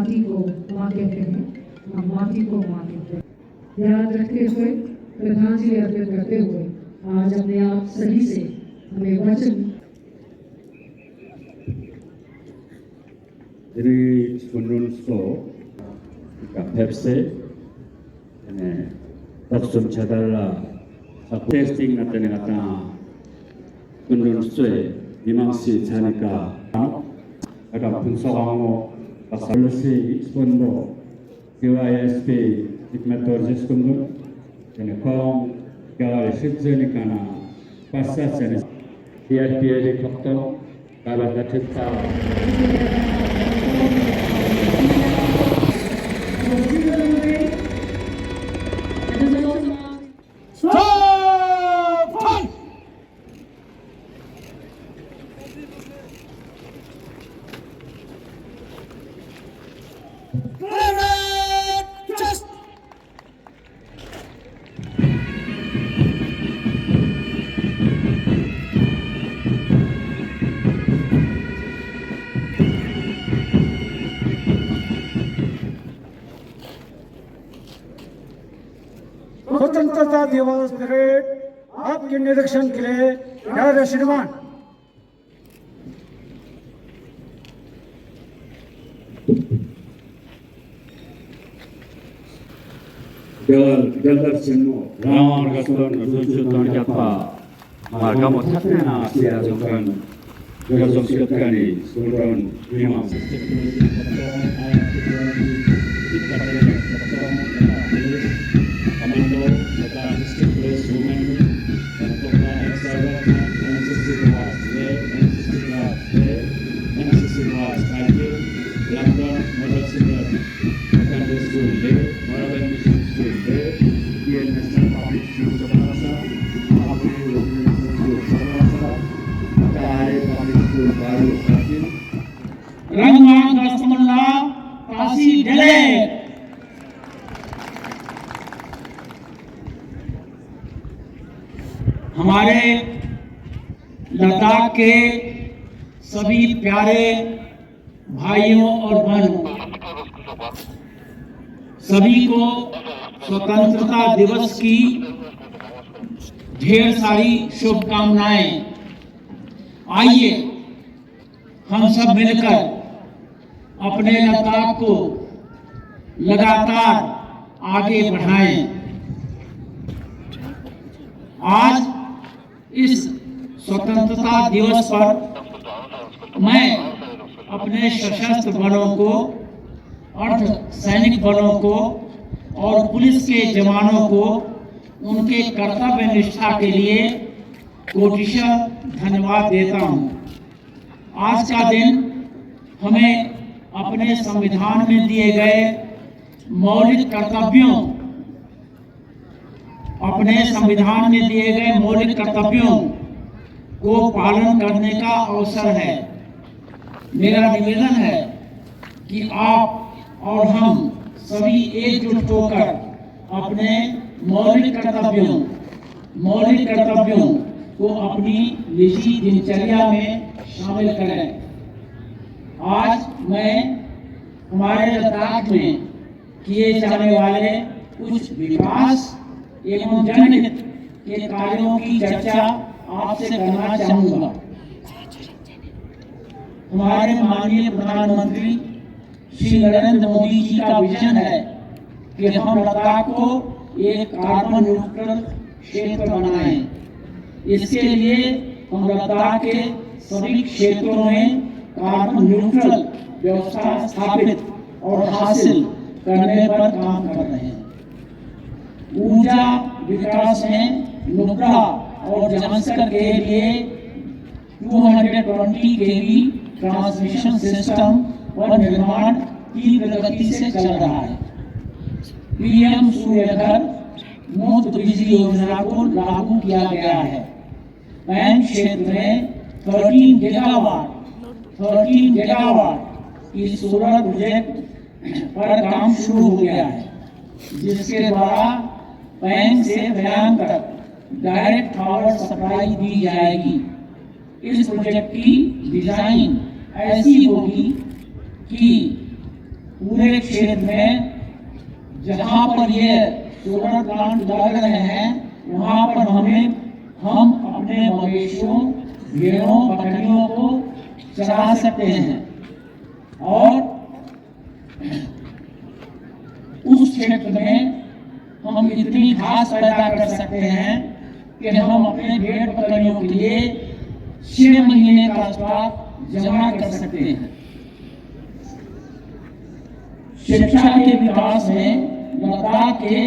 माटी को माँ कहते हैं, हम माटी को माँ कहते हैं। याद रखते हुए प्रधान जी अर्पित करते हुए आज अपने आप सभी से हमें वचन Jadi sebenarnya jika Pepsi ini langsung cedera, aku testing nanti kata sebenarnya dimensi canika, ada pensoalango solusi sebenarnya QISP metode sebenarnya ini kaum kalau sebenarnya kana pasal ini dia di faktor kalau kita स्वतंत्रता दिवस parade आपके निरीक्षण के लिए प्यारे श्रीमान Jalur semua, ramai kasuan rujukan apa, marga motakna siapa jangkan, jangkan siapkan ini, seluruh imam. Rangwang Rasmullah Pasi Dele हमारे लद्दाख के सभी प्यारे भाइयों और बहनों सभी को स्वतंत्रता दिवस की ढेर सारी शुभकामनाएं। आइए हम सब मिलकर अपने लद्दाख को लगातार आगे बढ़ाएं। आज इस स्वतंत्रता दिवस पर मैं अपने सशस्त्र बलों को, अर्ध सैनिक बलों को और पुलिस के जवानों को उनके कर्तव्य निष्ठा के लिए कोटिशः धन्यवाद देता हूं। आज का दिन हमें अपने संविधान में दिए गए मौलिक कर्तव्यों, अपने संविधान में दिए गए मौलिक कर्तव्यों को पालन करने का अवसर है। मेरा निवेदन है कि आप और हम सभी एकजुट होकर अपने मौलिक कर्तव्यों को अपनी निजी दिनचर्या में शामिल करें। आज मैं हमारे लद्दाख में किए जाने वाले कुछ विकास एवं जनहित के कार्यों की चर्चा आपसे करना चाहूंगा। हमारे माननीय प्रधानमंत्री श्री नरेंद्र मोदी जी का विजन है कि हम लद्दाख को एक कार्बन न्यूट्रल क्षेत्र बनाएं। इसके लिए हम लद्दाख के सभी क्षेत्रों में कार्बन न्यूट्रल व्यवस्था स्थापित और हासिल करने पर काम कर रहे हैं। ऊर्जा विकास में नुब्रा और जांसकर के लिए 220 केवी ट्रांसमिशन सिस्टम और निर्माण तीव्र गति से चल रहा है। पीएम सूर्यघर मुफ्त बिजली योजना को लागू किया गया है। पैंग क्षेत्र में 13 गीगावाट की सोलर प्रोजेक्ट पर काम शुरू हो गया है, जिसके द्वारा पैंग से बयान तक डायरेक्ट पावर सप्लाई दी जाएगी। इस प्रोजेक्ट की डिजाइन ऐसी होगी कि पूरे क्षेत्र में जहां पर ये सोलर प्लांट लग रहे हैं वहां पर हम अपने मवेशियों, भेड़ों, बकरियों को चरा सकते हैं और उस क्षेत्र में हम इतनी घास पैदा कर सकते हैं कि हम अपने भेड़ बकरियों के लिए 6 महीने का स्टॉक जमा कर सकते हैं। शिक्षा के विकास में लद्दाख के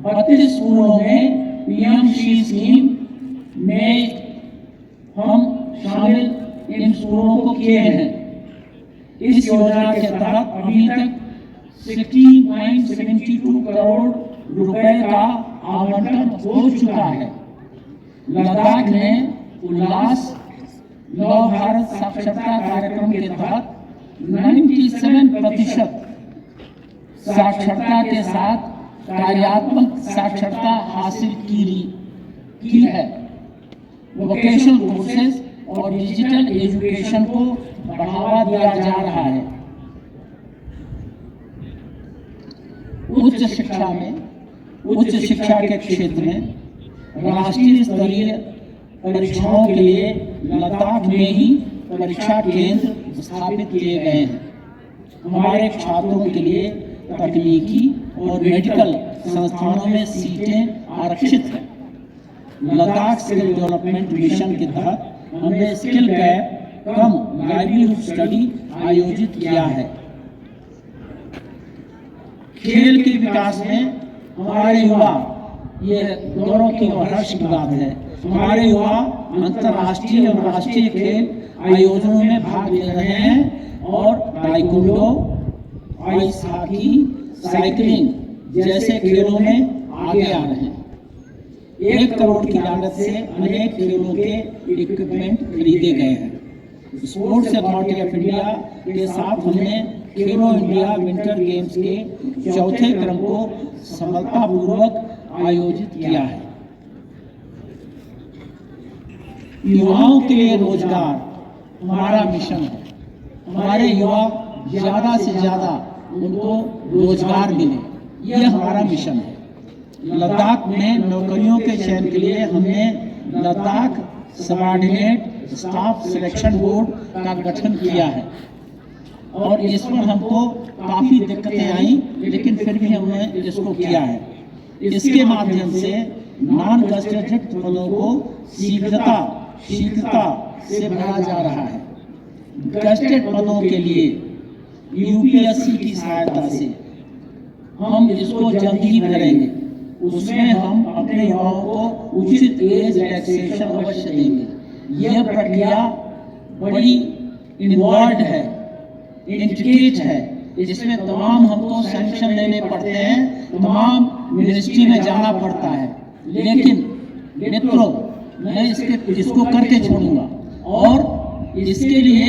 32 स्कूलों में पीएमसी स्कीम में हम शामिल इन स्कूलों को किए हैं। इस योजना के तहत अभी तक 16.72 करोड़ रुपए का आवंटन हो चुका है। लद्दाख में उल्लास नव भारत साक्षरता कार्यक्रम के तहत 97% साक्षरता के साथ कार्यात्मक साक्षरता हासिल की है। वोकेशनल कोर्सेज और डिजिटल एजुकेशन को बढ़ावा दिया जा रहा है। उच्च शिक्षा के क्षेत्र में राष्ट्रीय स्तरीय परीक्षाओं के लिए लद्दाख में ही परीक्षा केंद्र स्थापित किए गए हैं। हमारे छात्रों के लिए तकनीकी और मेडिकल संस्थानों में सीटें आरक्षित हैं। लद्दाख स्किल डेवलपमेंट मिशन के तहत हमने स्किल गैप कम लाइवलीहुड स्टडी आयोजित किया है। खेल के विकास में हमारे युवा, ये गौरव की और हर्ष की बात है, हमारे युवा अंतर्राष्ट्रीय और राष्ट्रीय खेल आयोजनों में भाग ले रहे हैं और ताइक्वांडो, आइस हॉकी, साइकिलिंग जैसे खेलों में आगे आ रहे हैं। 1 करोड़ की लागत से अनेक खेलों के इक्विपमेंट खरीदे गए हैं। स्पोर्ट्स अथॉरिटी ऑफ इंडिया के साथ हमने खेलो इंडिया विंटर गेम्स के 4थे क्रम को सफलतापूर्वक आयोजित किया है। युवाओं के लिए रोजगार हमारा मिशन है। हमारे युवा ज्यादा से ज्यादा उनको रोजगार मिले, यह हमारा मिशन है। लद्दाख में नौकरियों के चयन के लिए हमने Ladakh subordinate staff selection board का गठन किया है और इस पर हमको काफी दिक्कतें आई, लेकिन फिर भी हमने इसको किया है। इसके माध्यम से नॉन गजेटेड पदों को शीघ्रता से भरा जा रहा है। गजेटेड पदों के लिए यूपीएससी की सहायता से हम इसको जल्द ही भरेंगे। उसमें हम अपने युवाओं को उचित एज रिलैक्सेशन अवश्य देंगे। यह प्रक्रिया बड़ी इन्वॉल्व है, इंट्रिकेट है, जिसमें तमाम हमको सैंक्शन लेने पड़ते हैं, तमाम मिनिस्ट्री में जाना पड़ता है। लेकिन मित्रों, मैं इसको करके छोड़ूंगा और इसके लिए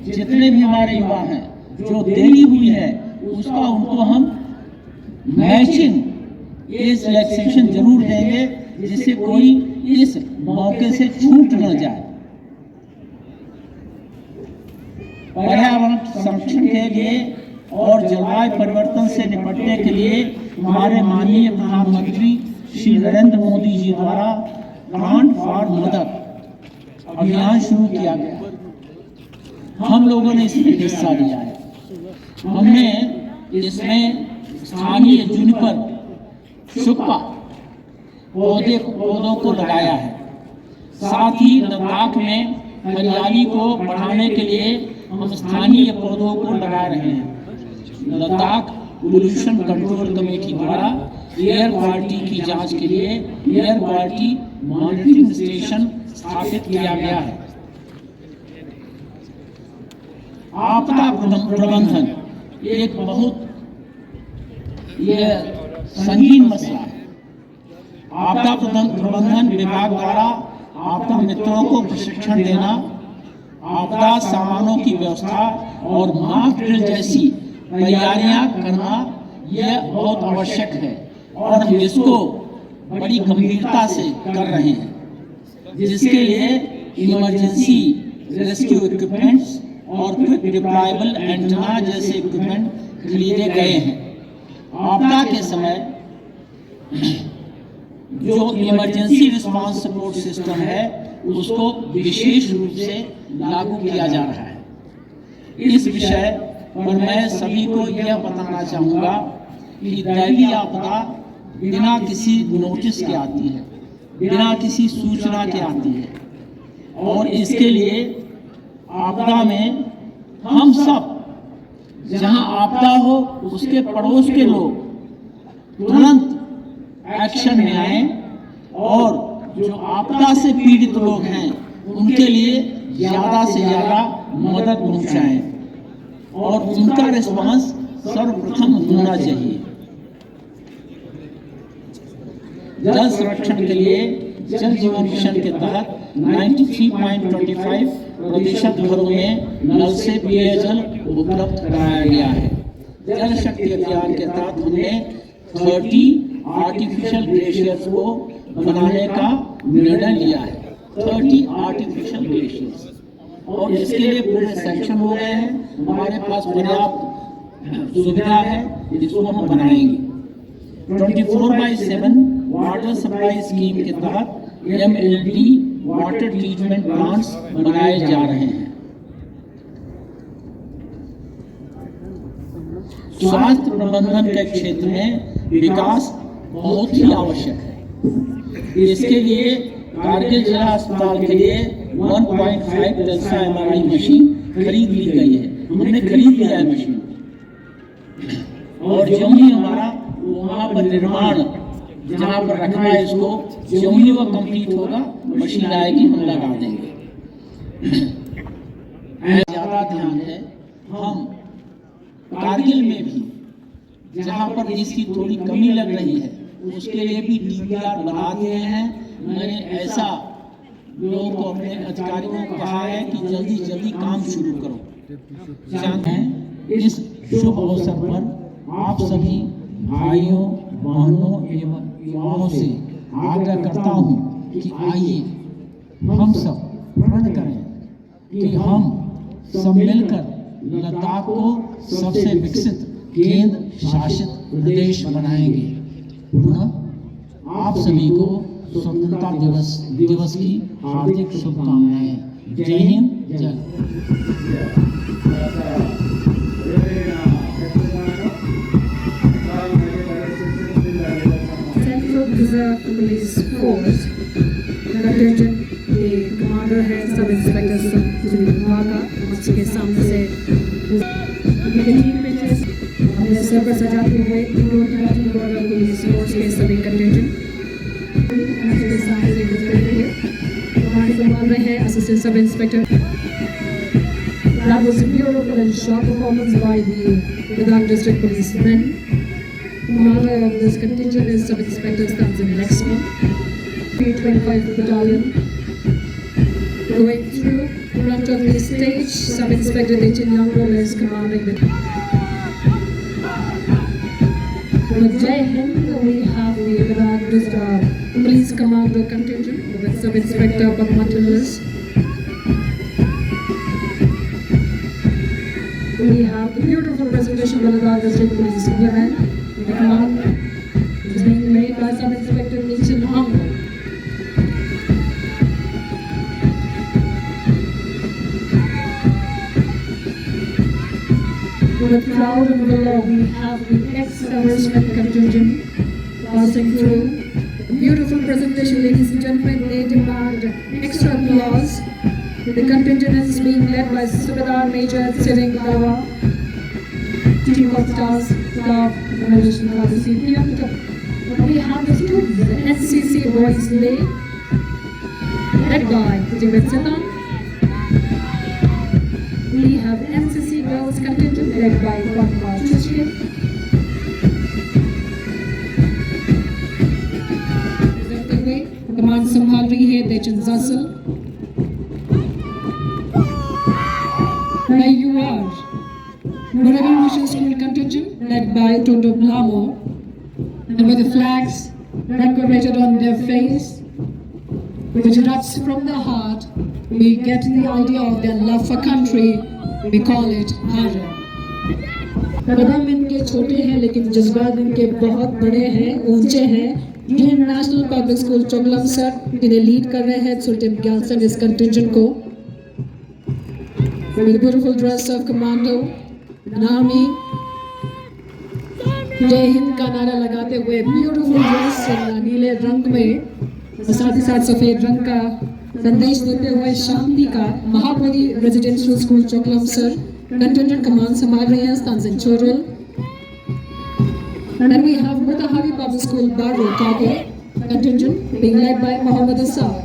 जितने भी हमारे युवा हैं जो देरी हुई है उसका उनको हम मैचिंग एज रिलैक्सेशन जरूर देंगे, जिससे कोई इस मौके से छूट न जाए। पर्यावरण संरक्षण के लिए और जलवायु परिवर्तन से निपटने के लिए हमारे माननीय प्रधानमंत्री श्री नरेंद्र मोदी जी द्वारा ग्रांट फॉर मदर अभियान शुरू किया गया। हम लोगों ने इसमें हिस्सा लिया है। हमने इसमें स्थानीय जूनिपर शुक्पा पौधों को लगाया है। साथ ही लद्दाख में हरियाली को बढ़ाने के लिए हम स्थानीय पौधों को लगा रहे हैं। लद्दाख पोल्यूशन कंट्रोल कमेटी द्वारा एयर क्वालिटी की जांच के लिए एयर क्वालिटी मॉनिटरिंग स्टेशन स्थापित किया गया है। आपदा प्रबंधन एक बहुत संगीन मसला है। आपदा प्रबंधन विभाग द्वारा आपदा मित्रों को प्रशिक्षण देना, आपदा सामानों की व्यवस्था और मॉक ड्रिल जैसी तैयारियां करना यह बहुत आवश्यक है और हम इसको बड़ी गंभीरता से कर रहे हैं, जिसके लिए इमरजेंसी रेस्क्यू इक्विपमेंट्स और क्विक डिप्लॉयबल एंटेना जैसे इक्विपमेंट खरीदे गए हैं। आपदा के समय जो इमरजेंसी रिस्पांस सपोर्ट सिस्टम है उसको विशेष रूप से लागू किया जा रहा है। इस विषय पर मैं सभी को यह बताना चाहूँगा कि दैवीय आपदा बिना किसी नोटिस के आती है, बिना किसी सूचना के आती है, और इसके लिए आपदा में हम सब जहां आपदा हो उसके पड़ोस के लोग तुरंत एक्शन में आए और जो आपदा से पीड़ित लोग हैं उनके लिए ज़्यादा से ज़्यादा मदद पहुंचाएं और उनका रिस्पांस सर्वप्रथम होना चाहिए। जल संरक्षण के लिए जल जीवन मिशन के तहत 93.25% घरों में नल से पेयजल उपलब्ध कराया गया है। जल शक्ति अभियान के तहत हमने 30 आर्टिफिशियल ग्लेशियर्स को बनाने का निर्णय लिया है। 30 आर्टिफिशियल ग्लेशियर्स, और इसके लिए पूरे सेक्शन हो गए हैं। हमारे पास पर्याप्त सुविधा है, इसको हम बनाएंगे। 24/7 वाटर सप्लाई स्कीम के तहत MLD वाटर ट्रीटमेंट प्लांट्स बनाए जा रहे हैं। स्वास्थ्य प्रबंधन के क्षेत्र में विकास बहुत ही आवश्यक है। इसके लिए कारगिल जिला अस्पताल के लिए 1.5 टेस्ला MRI मशीन खरीद ली गई है। हमने खरीद लिया है मशीन, और जो ही हमारा वहाँ पर निर्माण जहाँ पर रखा है इसको जो ही वो कंप्लीट होगा मशीन आएगी, हम लगा देंगे। ज्यादा ध्यान है हम कारगिल में भी जहाँ पर इसकी थोड़ी कमी लग रही है उसके लिए भी DPR बना दिए हैं। मैंने ऐसा लोगों को, अपने अधिकारियों को कहा है कि जल्दी जल्दी काम शुरू करो। जानते हैं इस शुभ अवसर पर आप सभी भाइयों, बहनों एवं युवाओं से आग्रह करता हूँ कि आइए हम सब प्रण करें कि हम सब मिलकर लद्दाख को सबसे विकसित केंद्र शासित प्रदेश बनाएंगे। पुनः आप सभी को स्वतंत्रता दिवस की हार्दिक शुभकामनाएं। जय हिंद, जय Reserve Police Force, Contingent, the commander है सब इंस्पेक्टर सुनील वाका, उसके सामने से अपने सर पर सजाते हुए बॉर्डर पुलिस फोर्स के सभी कंटिंजेंट उसके सामने से गुजरते हुए हमारे संभाल रहे हैं assistant sub inspector. That was a beautiful and sharp performance by the Ladakh District Policemen. Commander of this contingent is Sub-Inspector Stanzin Lexman, P25 Battalion. Going through front of the stage, Sub-Inspector Lechin Yangrol is commanding the. With Jai Hind, we have the Ladakh District Police Commando contingent with Sub-Inspector Bagmatilis. We have the beautiful presentation by Ladakh District Police women. The command is being made by Sub-Inspector Lechin Yangrol. With proud and below, we have the ex-servicemen contingent passing through. A beautiful presentation, ladies and gentlemen. They demand extra applause. The contingent is being led by Subedar Major Sireng Dawa, Chief of Staff, Revolution of the CPM. We have the students, the NCC Boys Day, led by Jivit Sitan. We have NCC Girls contingent led by Fatma Chushri. Command संभाल रही है देचन जासल। Now you are Moravian Mission School contingent led by Tondo Blamo, and with the flags decorated on their face, which erupts from the heart, we get the idea of their love for country. We call it Hara. कदम इनके छोटे हैं लेकिन जज्बात इनके बहुत बड़े हैं, ऊंचे हैं। ये नेशनल पब्लिक स्कूल चोगलम सर इन्हें लीड कर रहे हैं सुल्तान ग्यालसन इस कंटिंजेंट को। With a beautiful dress of commando, an army, जय हिंद का नारा लगाते हुए ब्यूटीफुल ड्रेस नीले रंग में और साथ ही साथ सफेद रंग का संदेश देते हुए शांति का Mahabodhi residential school Choglamsar contingent कमान संभाल रहे हैं Stanzen Chorul. And then we have Mutahavi Public School Barro Kage contingent being led by Mohammed Isaaq.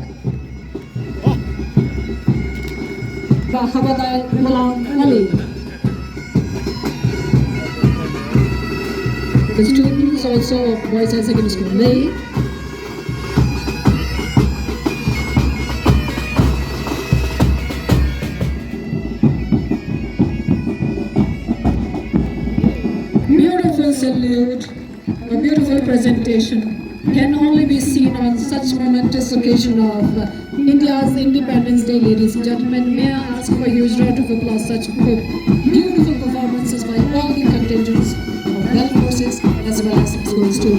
Bahabadai Ghulam Ali. The students also of Boys High Secondary School Leh. Beautiful salute, a beautiful presentation can only be seen on such momentous occasion of India's Independence Day. Ladies and gentlemen, may I ask for a huge round of applause such beautiful performances by all the contingents of health forces as well as schools too.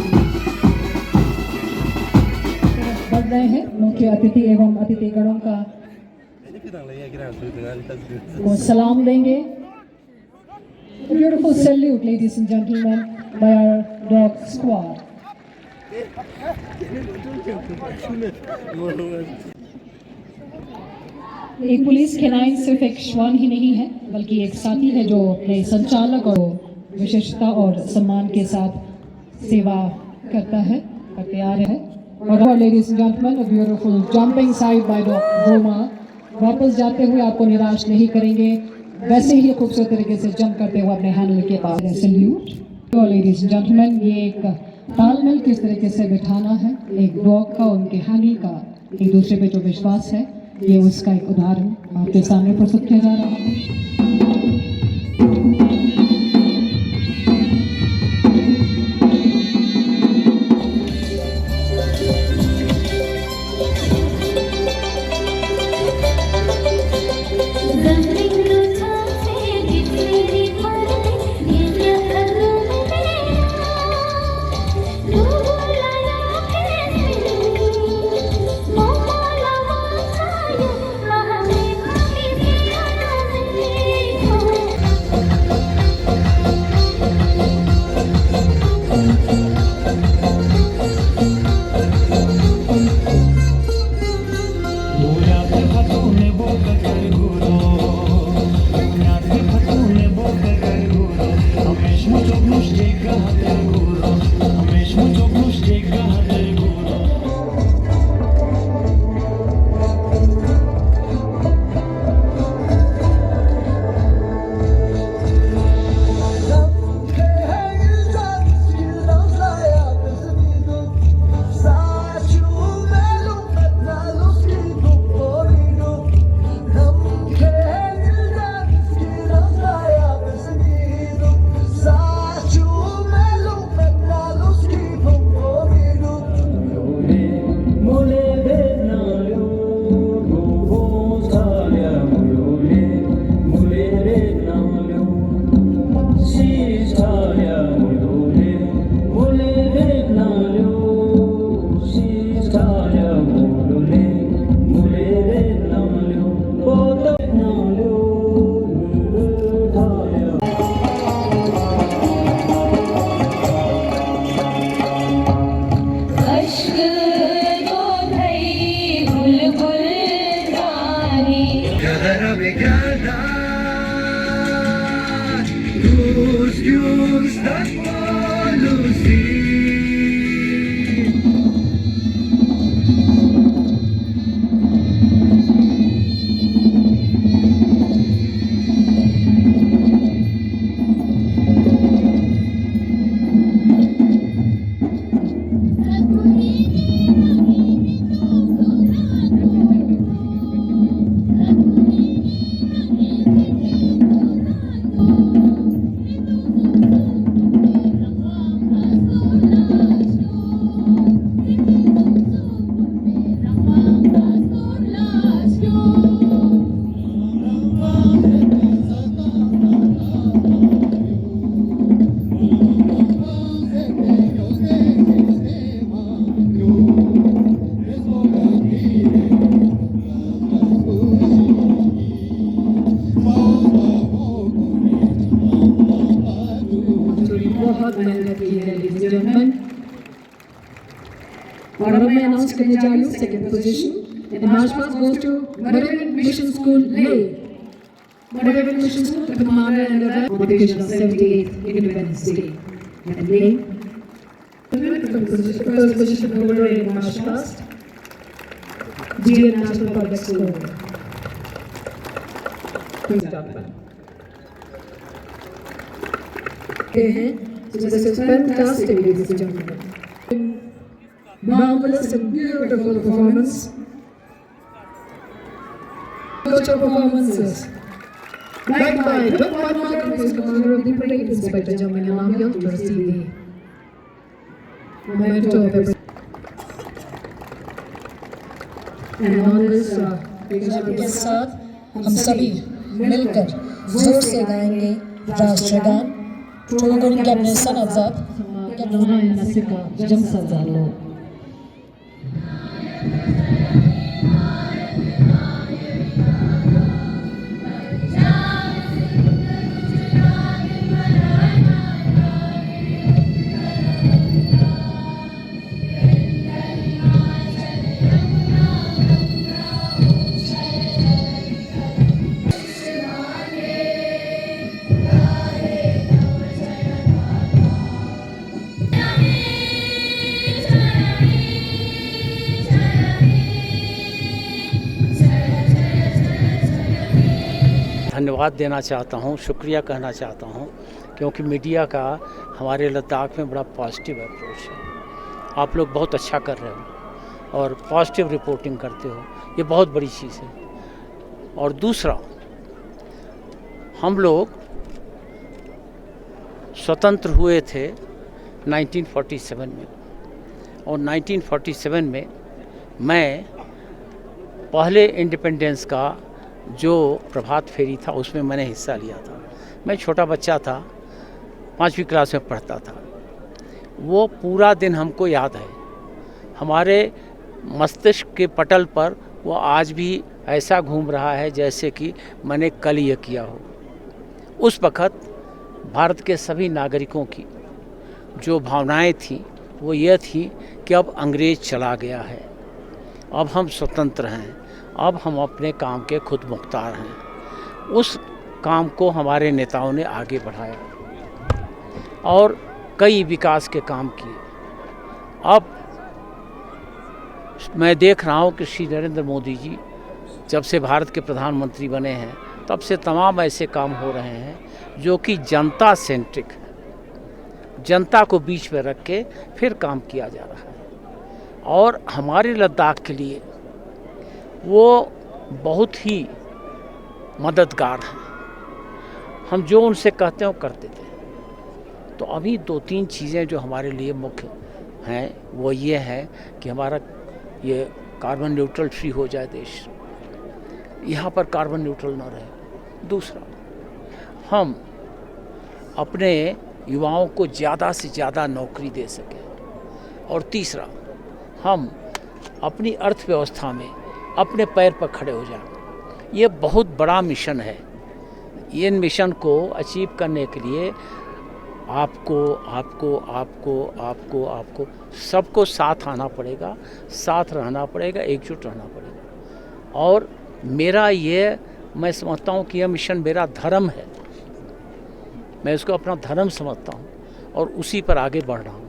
बढ़ रहे हैं मुख्य अतिथि एवं अतिथिगणों का वो सलाम देंगे. A beautiful salute, ladies and gentlemen, by our dog squad. एक पुलिस केनाइन सिर्फ एक श्वान ही नहीं है बल्कि एक साथी है जो अपने संचालक और विशेषता और सम्मान के साथ सेवा करते आ रहे हैं. और ladies and gentleman, a beautiful jumping side by dog Roma. वापस जाते हुए आपको निराश नहीं करेंगे, वैसे ही खूबसूरत तरीके से जंप करते हुए अपने हैंडल के पास सैल्यूट. तो लेडीज एंड जेंटलमैन, ये एक तालमेल किस तरीके से बिठाना है एक डॉग का, उनके हैंडल का एक दूसरे पे जो विश्वास है, ये उसका एक उदाहरण आपके सामने प्रस्तुत किया जा रहा है. और अब मैं अनाउंस करने जा रही हूँ second position in march past goes to motivate mission school ले motivate mission school the commander and the on occasion of 78th Independence Day and Lay first position holder in March past GN National Public School. This is fantastic, ladies and gentlemen. Marvelous and beautiful performance. Cultural performances. Backed by Dr. Martin, who is commander of the parade, Inspector Jamin Alamia, to receive the memento of every. And on this occasion के साथ हम सभी मिलकर जोर से गाएंगे राष्ट्रगान टोगन के अपने सनज़ात के नोना नसिका जमसा जालो धन्यवाद देना चाहता हूँ, शुक्रिया कहना चाहता हूँ, क्योंकि मीडिया का हमारे लद्दाख में बड़ा पॉजिटिव अप्रोच है। आप लोग बहुत अच्छा कर रहे हो और पॉजिटिव रिपोर्टिंग करते हो, ये बहुत बड़ी चीज़ है। और दूसरा, हम लोग स्वतंत्र हुए थे 1947 में और 1947 में मैं पहले इंडिपेंडेंस का जो प्रभात फेरी था उसमें मैंने हिस्सा लिया था। मैं छोटा बच्चा था, 5वीं क्लास में पढ़ता था। वो पूरा दिन हमको याद है, हमारे मस्तिष्क के पटल पर वो आज भी ऐसा घूम रहा है जैसे कि मैंने कल ये किया हो। उस वक़्त भारत के सभी नागरिकों की जो भावनाएं थीं वो ये थी कि अब अंग्रेज़ चला गया है, अब हम स्वतंत्र हैं, अब हम अपने काम के खुद मुख्तार हैं। उस काम को हमारे नेताओं ने आगे बढ़ाया और कई विकास के काम किए। अब मैं देख रहा हूँ कि श्री नरेंद्र मोदी जी जब से भारत के प्रधानमंत्री बने हैं तब से तमाम ऐसे काम हो रहे हैं जो कि जनता सेंट्रिक है, जनता को बीच में रख के फिर काम किया जा रहा है। और हमारे लद्दाख के लिए वो बहुत ही मददगार हैं। हम जो उनसे कहते हैं वो करते थे। तो अभी 2-3 चीज़ें जो हमारे लिए मुख्य हैं वो ये है कि हमारा ये कार्बन न्यूट्रल फ्री हो जाए देश, यहाँ पर कार्बन न्यूट्रल ना रहे। दूसरा, हम अपने युवाओं को ज़्यादा से ज़्यादा नौकरी दे सकें। और तीसरा, हम अपनी अर्थव्यवस्था में अपने पैर पर खड़े हो जाएं। ये बहुत बड़ा मिशन है। इन मिशन को अचीव करने के लिए आपको सबको साथ आना पड़ेगा, साथ रहना पड़ेगा, एकजुट रहना पड़ेगा। और मैं समझता हूँ कि यह मिशन मेरा धर्म है, मैं इसको अपना धर्म समझता हूँ और उसी पर आगे बढ़ रहा हूँ।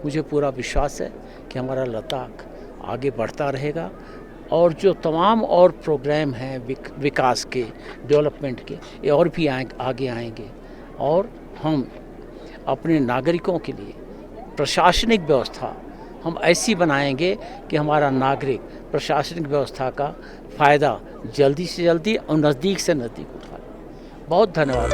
मुझे पूरा विश्वास है कि हमारा लद्दाख आगे बढ़ता रहेगा और जो तमाम और प्रोग्राम हैं विकास के, डेवलपमेंट के, ये और भी आगे आएंगे। और हम अपने नागरिकों के लिए प्रशासनिक व्यवस्था हम ऐसी बनाएंगे कि हमारा नागरिक प्रशासनिक व्यवस्था का फ़ायदा जल्दी से जल्दी और नज़दीक से नज़दीक उठाए। बहुत धन्यवाद।